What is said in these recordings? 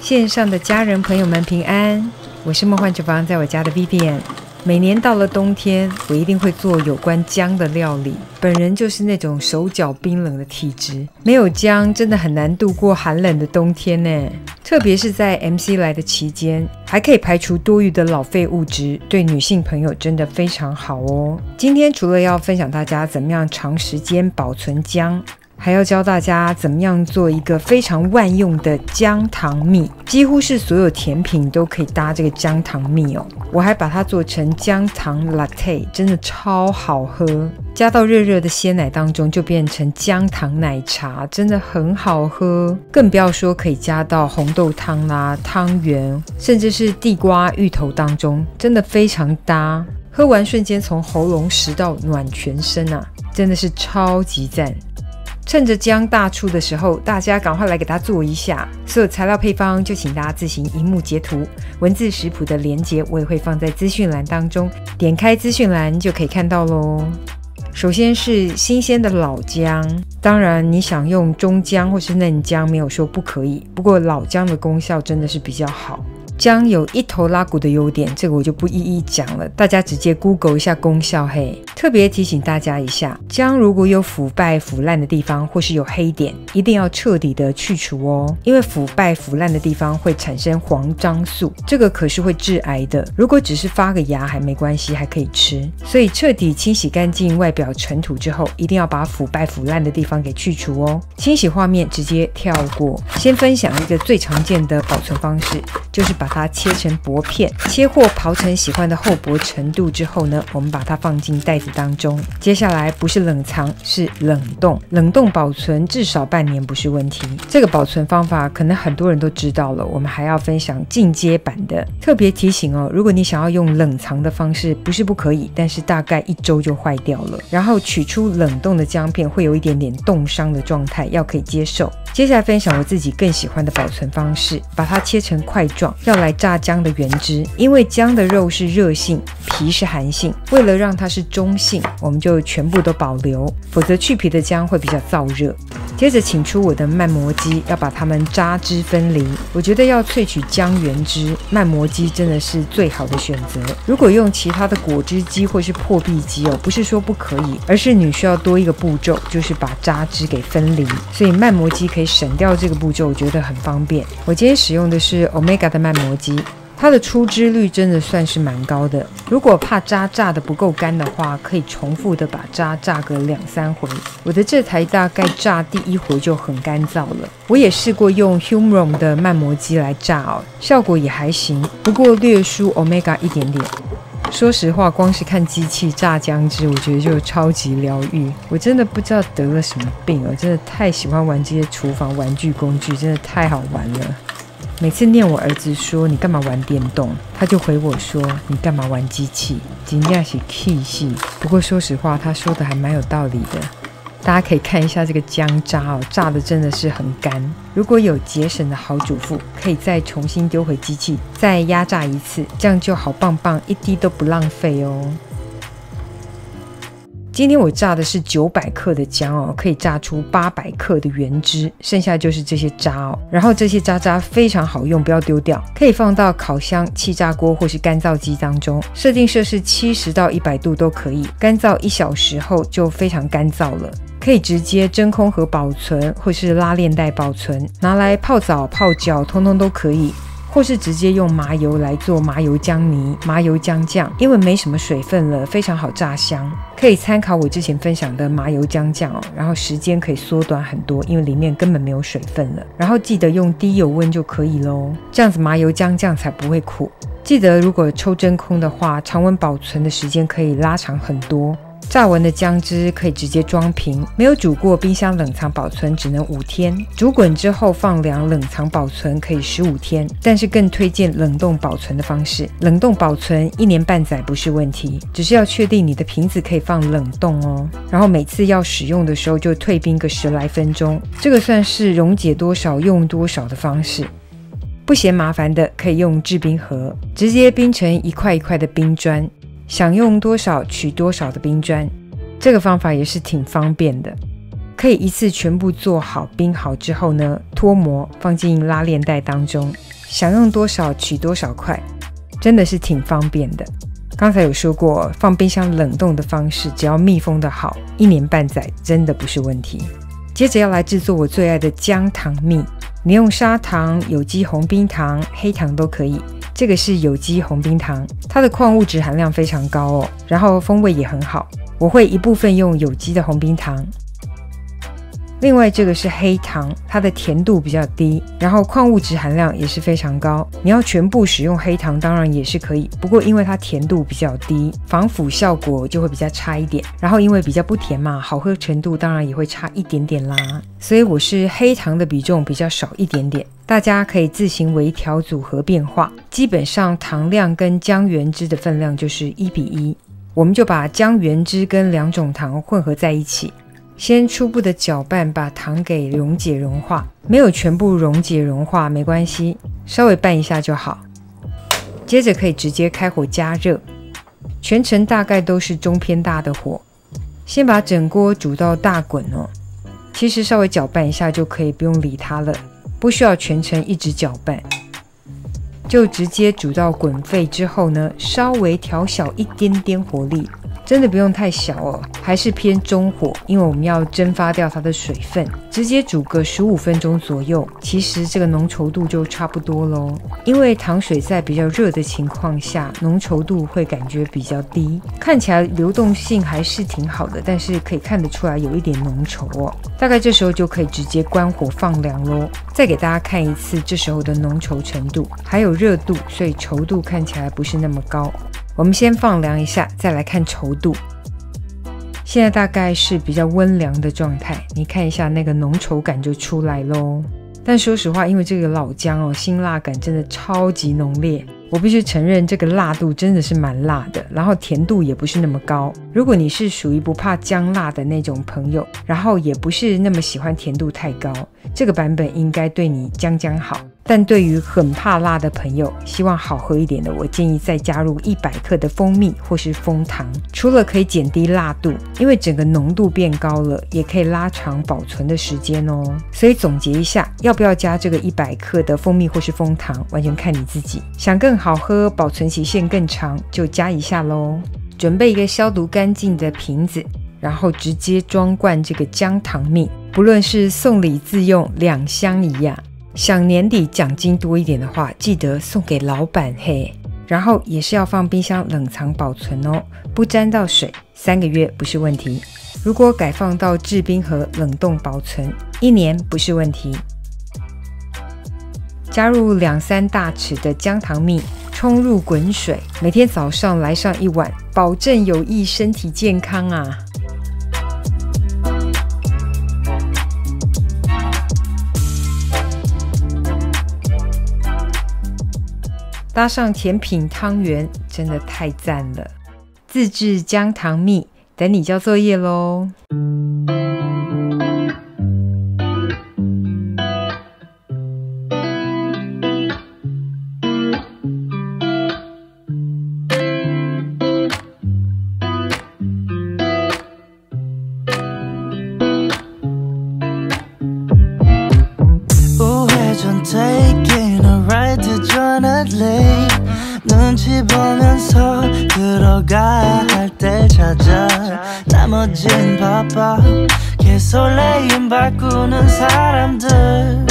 线上的家人朋友们平安，我是梦幻厨房在我家的 Vivian。每年到了冬天，我一定会做有关姜的料理。本人就是那种手脚冰冷的体质，没有姜真的很难度过寒冷的冬天呢。特别是在 MC 来的期间，还可以排除多余的老废物质，对女性朋友真的非常好哦。今天除了要分享大家怎么样长时间保存姜，还要教大家怎么样做一个非常万用的姜糖蜜，几乎是所有甜品都可以搭这个姜糖蜜哦。我还把它做成姜糖 latte， 真的超好喝，加到热热的鲜奶当中就变成姜糖奶茶，真的很好喝。更不要说可以加到红豆汤啦、汤圆，甚至是地瓜、芋头当中，真的非常搭。喝完瞬间从喉咙食道暖全身啊，真的是超级赞。趁着姜大出的时候，大家赶快来给它做一下。所有材料配方就请大家自行萤幕截图，文字食谱的连结我也会放在资讯栏当中，点开资讯栏就可以看到咯。首先是新鲜的老姜，当然你想用中姜或是嫩姜没有说不可以，不过老姜的功效真的是比较好。姜有一头拉骨的优点，这个我就不一一讲了，大家直接 Google 一下功效嘿。特别提醒大家一下，姜如果有腐败腐烂的地方或是有黑点，一定要彻底的去除哦，因为腐败腐烂的地方会产生黄樟素，这个可是会致癌的。如果只是发个芽还没关系，还可以吃。所以彻底清洗干净外表尘土之后，一定要把腐败腐烂的地方给去除哦。清洗画面直接跳过，先分享一个最常见的保存方式，就是把它切成薄片，切或刨成喜欢的厚薄程度之后呢，我们把它放进袋子当中。接下来不是冷藏，是冷冻。冷冻保存至少半年不是问题。这个保存方法可能很多人都知道了，我们还要分享进阶版的。特别提醒哦，如果你想要用冷藏的方式，不是不可以，但是大概1周就坏掉了。然后取出冷冻的姜片，会有一点点冻伤的状态，要可以接受。接下来分享我自己更喜欢的保存方式，把它切成块状，要来榨姜的原汁。因为姜的肉是热性，皮是寒性，为了让它是中性，我们就全部都保留，否则去皮的姜会比较燥热。接着请出我的慢磨机，要把它们渣汁分离。我觉得要萃取姜原汁，慢磨机真的是最好的选择。如果用其他的果汁机或是破壁机哦，不是说不可以，而是你需要多一个步骤，就是把渣汁给分离。所以慢磨机可以省掉这个步骤，我觉得很方便。我今天使用的是 Omega 的慢磨机，它的出汁率真的算是蛮高的。如果怕渣榨的不够干的话，可以重复的把渣榨个2-3回。我的这台大概榨第1回就很干燥了。我也试过用 Humron 的慢磨机来榨哦，效果也还行，不过略输 Omega 一点点。说实话，光是看机器榨姜汁，我觉得就超级疗愈。我真的不知道得了什么病哦，真的太喜欢玩这些厨房玩具工具，真的太好玩了。每次念我儿子说你干嘛玩电动，他就回我说你干嘛玩机器，真的是气死。不过说实话，他说的还蛮有道理的。大家可以看一下这个姜渣哦，榨的真的是很干。如果有节省的好主妇，可以再重新丢回机器，再压榨一次，这样就好棒棒，一滴都不浪费哦。今天我榨的是900克的姜哦，可以榨出800克的原汁，剩下就是这些渣哦。然后这些渣非常好用，不要丢掉，可以放到烤箱、气炸锅或是干燥机当中，设定摄氏70到100度都可以，干燥1小时后就非常干燥了。可以直接真空盒保存，或是拉链袋保存，拿来泡澡、泡脚，通通都可以。或是直接用麻油来做麻油姜泥、麻油姜酱，因为没什么水分了，非常好炸香。可以参考我之前分享的麻油姜酱哦，然后时间可以缩短很多，因为里面根本没有水分了。然后记得用低油温就可以咯，这样子麻油姜酱才不会苦。记得如果抽真空的话，常温保存的时间可以拉长很多。榨完的姜汁可以直接装瓶，没有煮过冰箱冷藏保存只能5天，煮滚之后放凉冷藏保存可以15天，但是更推荐冷冻保存的方式。冷冻保存1年半载不是问题，只是要确定你的瓶子可以放冷冻哦。然后每次要使用的时候就退冰个10来分钟，这个算是溶解多少用多少的方式。不嫌麻烦的可以用制冰盒，直接冰成一块一块的冰砖，想用多少取多少的冰砖，这个方法也是挺方便的。可以一次全部做好冰好之后呢，脱模放进拉链袋当中，想用多少取多少块，真的是挺方便的。刚才有说过，放冰箱冷冻的方式，只要密封的好，1年半载真的不是问题。接着要来制作我最爱的姜糖蜜，你用砂糖、有机红冰糖、黑糖都可以。这个是有机红冰糖，它的矿物质含量非常高哦，然后风味也很好。我会一部分用有机的红冰糖，另外这个是黑糖，它的甜度比较低，然后矿物质含量也是非常高。你要全部使用黑糖当然也是可以，不过因为它甜度比较低，防腐效果就会比较差一点，然后因为比较不甜嘛，好喝程度当然也会差一点点啦。所以我是黑糖的比重比较少一点点，大家可以自行微调组合变化。基本上糖量跟姜原汁的分量就是1:1，我们就把姜原汁跟2种糖混合在一起。先初步的搅拌，把糖给溶解融化，没有全部溶解融化没关系，稍微拌一下就好。接着可以直接开火加热，全程大概都是中偏大的火，先把整锅煮到大滚哦。其实稍微搅拌一下就可以，不用理它了，不需要全程一直搅拌，就直接煮到滚沸之后呢，稍微调小一点点火力。真的不用太小哦，还是偏中火，因为我们要蒸发掉它的水分，直接煮个15分钟左右，其实这个浓稠度就差不多咯。因为糖水在比较热的情况下，浓稠度会感觉比较低，看起来流动性还是挺好的，但是可以看得出来有一点浓稠哦。大概这时候就可以直接关火放凉咯。再给大家看一次这时候的浓稠程度，还有热度，所以稠度看起来不是那么高。我们先放凉一下，再来看稠度。现在大概是比较温凉的状态，你看一下那个浓稠感就出来咯。但说实话，因为这个老姜哦，辛辣感真的超级浓烈，我必须承认这个辣度真的是蛮辣的，然后甜度也不是那么高。如果你是属于不怕姜辣的那种朋友，然后也不是那么喜欢甜度太高，这个版本应该对你将将好。但对于很怕辣的朋友，希望好喝一点的，我建议再加入100克的蜂蜜或是枫糖。除了可以减低辣度，因为整个浓度变高了，也可以拉长保存的时间哦。所以总结一下，要不要加这个100克的蜂蜜或是枫糖，完全看你自己。想更好喝，保存期限更长，就加一下咯。准备一个消毒干净的瓶子，然后直接装灌这个姜糖蜜，不论是送礼自用，2箱一样。想年底奖金多一点的话，记得送给老板嘿。然后也是要放冰箱冷藏保存哦，不沾到水，3个月不是问题。如果改放到制冰盒冷冻保存，1年不是问题。加入2-3大匙的姜糖蜜，冲入滚水，每天早上来上1碗，保证有益身体健康啊！搭上甜品汤圆，真的太赞了！自制姜糖蜜，等你交作业咯。눈치 보면서 들어가 할 때 찾아 나머진 바빠 개설레임 바꾸는 사람들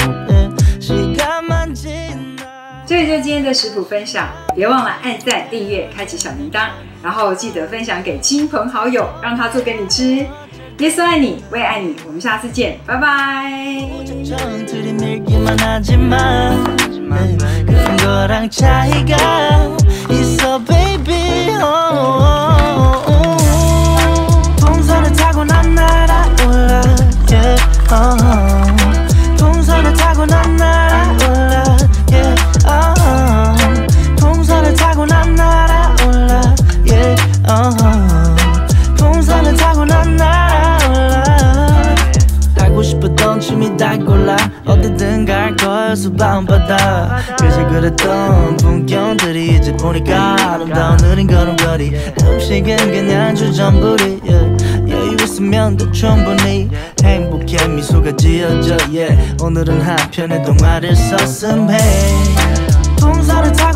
시간만 지나 这就是今天的食谱分享，别忘了按赞、订阅、开启小铃铛，然后记得分享给亲朋好友，让他做给你吃。耶稣爱你，我也爱你，我们下次见，拜拜。 그런 거랑 차이가 있어 baby 동선을 타고 난 날아올라 yeah, 동선을 타고 난 날아올라 yeah, 동선을 타고 난 날아올라 yeah, 동선을 타고 난 날아올라 달고 싶었던 춤이 다 골라 어디든 갈 거야 수박은 바다 그저 그랬던 풍경들이 이제 보니까 아름다운 느린 걸음걸이 음식은 그냥 주전부리 yeah. 여유 있으면 더 충분히 행복해 미소가 지어져 yeah. 오늘은 한 편의 동화를 썼음 해 동서를 타